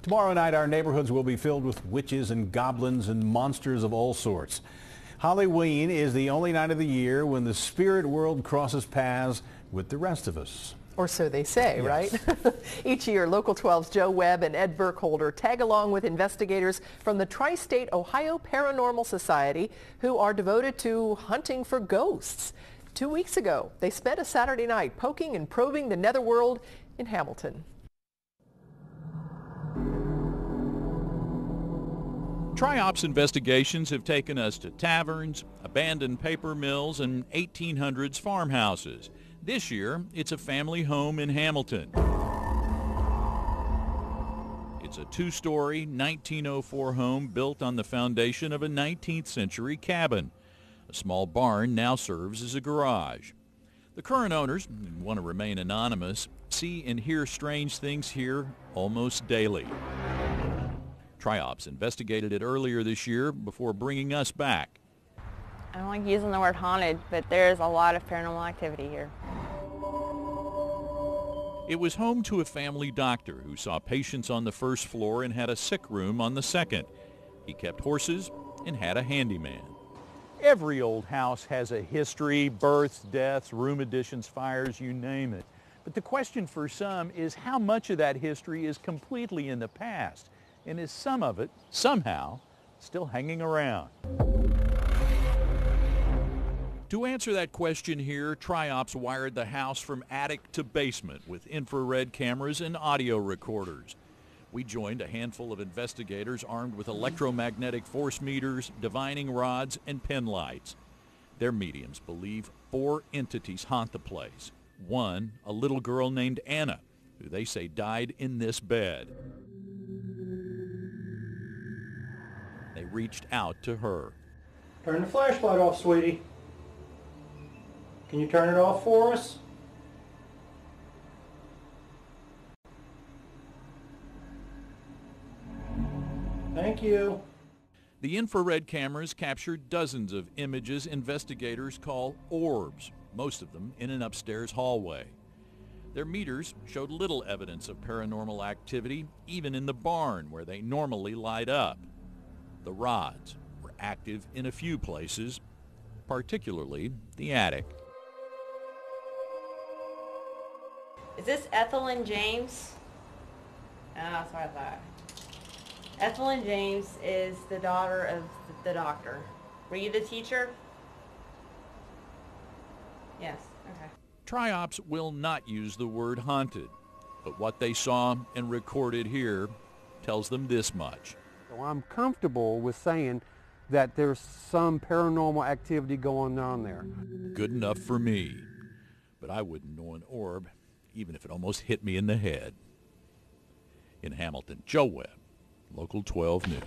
Tomorrow night, our neighborhoods will be filled with witches and goblins and monsters of all sorts. Halloween is the only night of the year when the spirit world crosses paths with the rest of us. Or so they say, Yes. right? Each year, Local 12's Joe Webb and Ed Burkholder tag along with investigators from the Tri-State Ohio Paranormal Society who are devoted to hunting for ghosts. 2 weeks ago, they spent a Saturday night poking and probing the netherworld in Hamilton. Tri-Ops investigations have taken us to taverns, abandoned paper mills, and 1800s farmhouses. This year, it's a family home in Hamilton. It's a two-story, 1904 home built on the foundation of a 19th century cabin. A small barn now serves as a garage. The current owners, who want to remain anonymous, see and hear strange things here almost daily. Tri-Ops investigated it earlier this year before bringing us back. I don't like using the word haunted, but there's a lot of paranormal activity here. It was home to a family doctor who saw patients on the first floor and had a sick room on the second. He kept horses and had a handyman. Every old house has a history, births, deaths, room additions, fires, you name it. But the question for some is how much of that history is completely in the past? And is some of it, somehow, still hanging around? To answer that question here, Tri-Ops wired the house from attic to basement with infrared cameras and audio recorders. We joined a handful of investigators armed with electromagnetic force meters, divining rods, and pen lights. Their mediums believe 4 entities haunt the place. One, a little girl named Anna, who they say died in this bed. They reached out to her. Turn the flashlight off, sweetie. Can you turn it off for us? Thank you. The infrared cameras captured dozens of images investigators call orbs, most of them in an upstairs hallway. Their meters showed little evidence of paranormal activity, even in the barn where they normally light up. The rods were active in a few places, particularly the attic. Is this Ethel and James? Oh, that's what I thought. Ethel and James is the daughter of the doctor. Were you the teacher? Yes, okay. Tri-Ops will not use the word haunted, but what they saw and recorded here tells them this much. So I'm comfortable with saying that there's some paranormal activity going on there. Good enough for me, but I wouldn't know an orb, even if it almost hit me in the head. In Hamilton, Joe Webb, Local 12 News.